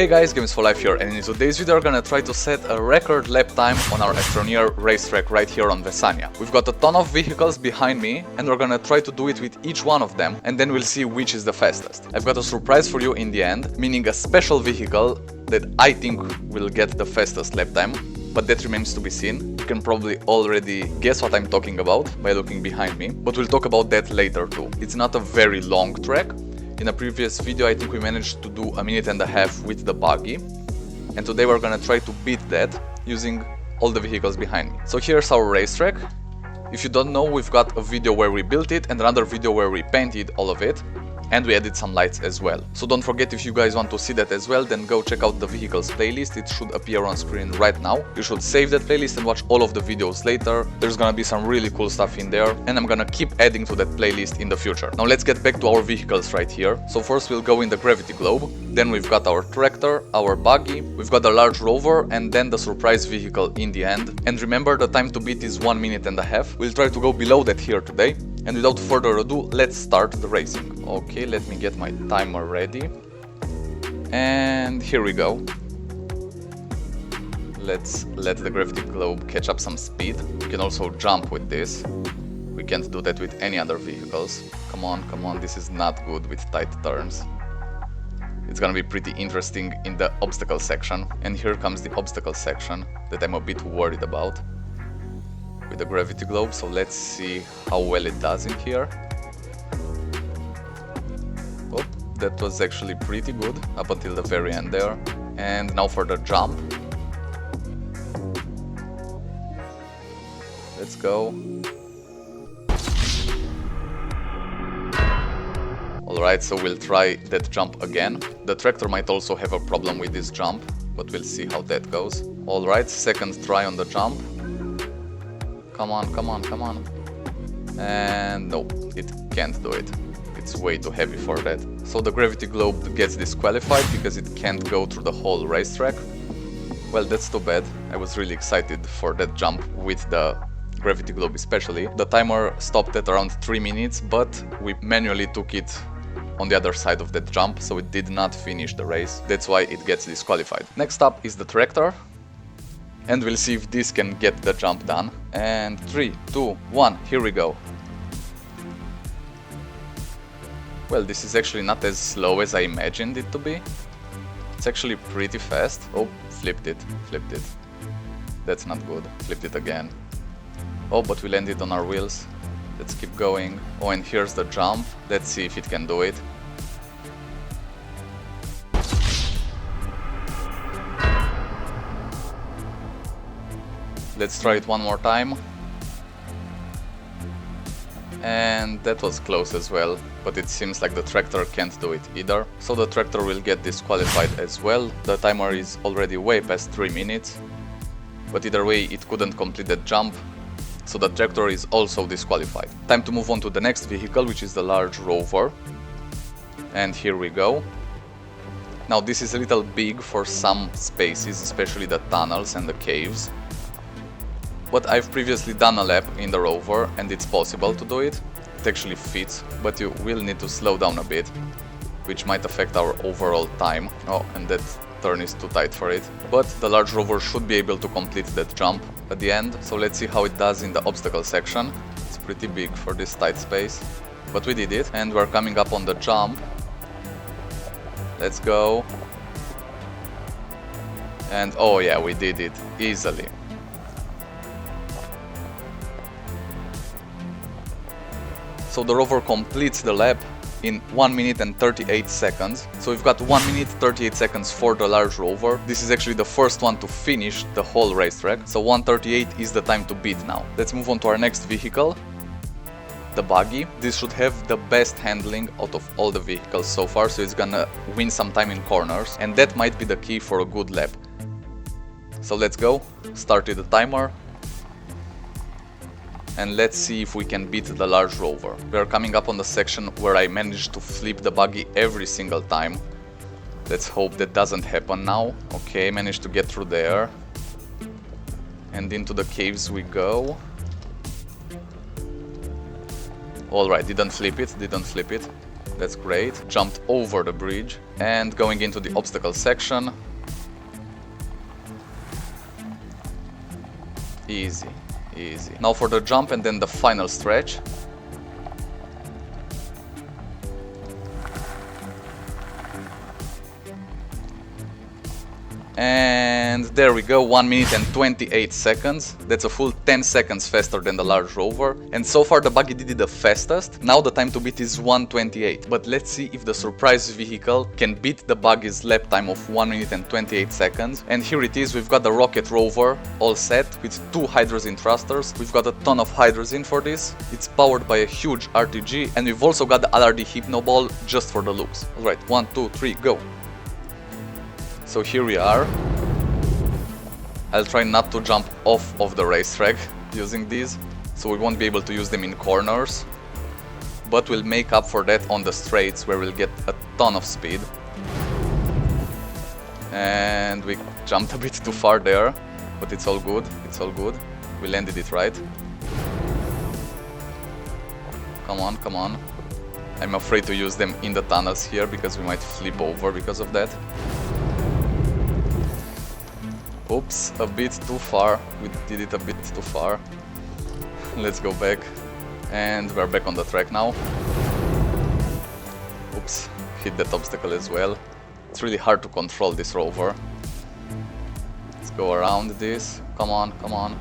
Hey guys, Games for Life here, and in today's video we're gonna try to set a record lap time on our Astroneer racetrack right here on Vesania. We've got a ton of vehicles behind me, and we're gonna try to do it with each one of them, and then we'll see which is the fastest. I've got a surprise for you in the end, meaning a special vehicle that I think will get the fastest lap time, but that remains to be seen. You can probably already guess what I'm talking about by looking behind me, but we'll talk about that later too. It's not a very long track. In a previous video I think we managed to do a minute and a half with the buggy, and today we're gonna try to beat that using all the vehicles behind me. So here's our racetrack. If you don't know, we've got a video where we built it and another video where we painted all of it, and we added some lights as well. So don't forget, if you guys want to see that as well, then go check out the vehicles playlist. It should appear on screen right now. You should save that playlist and watch all of the videos later. There's gonna be some really cool stuff in there, and I'm gonna keep adding to that playlist in the future. Now let's get back to our vehicles right here. So first we'll go in the gravity globe, then we've got our tractor, our buggy, we've got the large rover, and then the surprise vehicle in the end. And remember, the time to beat is 1 minute and a half. We'll try to go below that here today. And without further ado, let's start the racing. Okay, let me get my timer ready. And here we go. Let's let the gravity globe catch up some speed. We can also jump with this. We can't do that with any other vehicles. Come on, this is not good with tight turns. It's gonna be pretty interesting in the obstacle section. And here comes the obstacle section that I'm a bit worried about with the gravity globe, so let's see how well it does in here. Oh, that was actually pretty good up until the very end there. And now for the jump. Let's go. Alright, so we'll try that jump again. The tractor might also have a problem with this jump, but we'll see how that goes. Alright, second try on the jump. Come on. And no, it can't do it. It's way too heavy for that. So the gravity globe gets disqualified because it can't go through the whole racetrack. Well, that's too bad. I was really excited for that jump with the gravity globe especially. The timer stopped at around 3 minutes, but we manually took it on the other side of that jump, so it did not finish the race. That's why it gets disqualified. Next up is the tractor. And we'll see if this can get the jump done. And 3, 2, 1, here we go. Well, this is actually not as slow as I imagined it to be. It's actually pretty fast. Oh, flipped it. That's not good. Flipped it again. Oh, but we landed on our wheels. Let's keep going. Oh, and here's the jump. Let's see if it can do it. Let's try it one more time. And that was close as well, but it seems like the tractor can't do it either. So the tractor will get disqualified as well. The timer is already way past 3 minutes. But either way, it couldn't complete that jump, so the tractor is also disqualified. Time to move on to the next vehicle, which is the large rover. And here we go. Now this is a little big for some spaces, especially the tunnels and the caves. But I've previously done a lap in the rover and it's possible to do it. It actually fits, but you will need to slow down a bit, which might affect our overall time. Oh, and that turn is too tight for it. But the large rover should be able to complete that jump at the end. So let's see how it does in the obstacle section. It's pretty big for this tight space, but we did it. And we're coming up on the jump. Let's go. And oh yeah, we did it easily. So the rover completes the lap in 1 minute and 38 seconds. So we've got 1 minute 38 seconds for the large rover. This is actually the first one to finish the whole racetrack. So 1:38 is the time to beat now. Let's move on to our next vehicle, the buggy. This should have the best handling out of all the vehicles so far, so it's gonna win some time in corners, and that might be the key for a good lap. So let's go, started the timer. And let's see if we can beat the large rover. We are coming up on the section where I managed to flip the buggy every single time. Let's hope that doesn't happen now. Okay, managed to get through there. And into the caves we go. Alright, didn't flip it. That's great. Jumped over the bridge and going into the obstacle section. Easy, easy. Now for the jump and then the final stretch. And there we go, 1 minute and 28 seconds. That's a full 10 seconds faster than the large rover. And so far the buggy did it the fastest. Now the time to beat is 1:28. But let's see if the surprise vehicle can beat the buggy's lap time of 1 minute and 28 seconds. And here it is, we've got the rocket rover all set with 2 hydrazine thrusters. We've got a ton of hydrazine for this. It's powered by a huge RTG, and we've also got the LRD Hypno Ball just for the looks. Alright, 1, 2, 3, go! So here we are. I'll try not to jump off of the racetrack using these, so we won't be able to use them in corners. But we'll make up for that on the straights, where we'll get a ton of speed. And we jumped a bit too far there, but it's all good, it's all good. We landed it right. Come on, come on. I'm afraid to use them in the tunnels here, because we might flip over because of that. Oops, a bit too far. We did it a bit too far. Let's go back. And we're back on the track now. Oops, hit that obstacle as well. It's really hard to control this rover. Let's go around this. Come on, come on.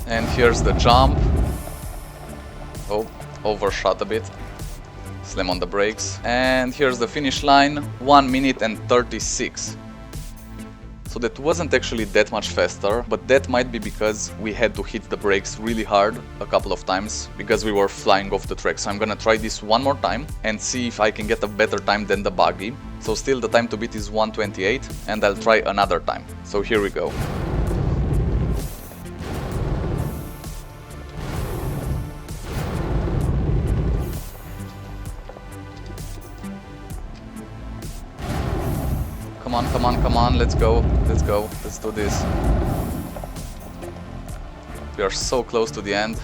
And here's the jump. Oh, overshot a bit. Slam on the brakes. And here's the finish line, 1 minute and 36. So that wasn't actually that much faster, but that might be because we had to hit the brakes really hard a couple of times because we were flying off the track. So I'm gonna try this one more time and see if I can get a better time than the buggy. So still the time to beat is 1:28, and I'll try another time. So here we go. Come on, come on, come on, let's go, let's go, let's do this. We are so close to the end.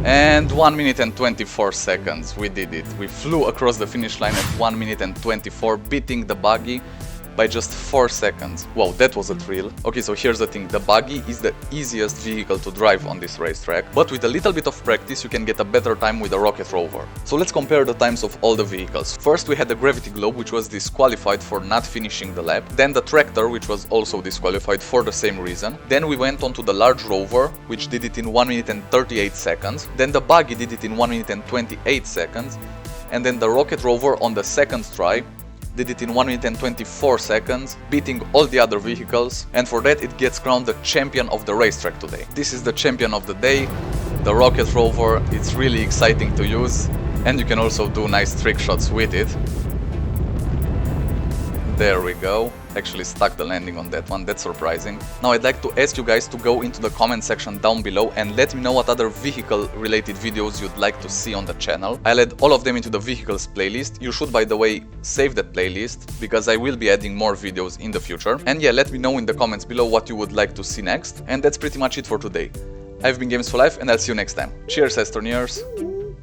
And 1 minute and 24 seconds, we did it. We flew across the finish line at 1 minute and 24, beating the buggy by just 4 seconds. Wow, that was a thrill. Okay, so here's the thing, the buggy is the easiest vehicle to drive on this racetrack, but with a little bit of practice you can get a better time with the rocket rover. So let's compare the times of all the vehicles. First we had the gravity globe, which was disqualified for not finishing the lap, then the tractor, which was also disqualified for the same reason, then we went on to the large rover, which did it in 1 minute and 38 seconds, then the buggy did it in 1 minute and 28 seconds, and then the rocket rover on the second try did it in 1 minute and 24 seconds, beating all the other vehicles, and for that it gets crowned the champion of the racetrack today. This is the champion of the day, the rocket rover. It's really exciting to use, and you can also do nice trick shots with it. There we go. Actually stuck the landing on that one, that's surprising. Now I'd like to ask you guys to go into the comment section down below and let me know what other vehicle related videos you'd like to see on the channel. I'll add all of them into the vehicles playlist. You should, by the way, save that playlist because I will be adding more videos in the future. And yeah, let me know in the comments below what you would like to see next. And that's pretty much it for today. I've been Games for Life, and I'll see you next time. Cheers, Astroneers!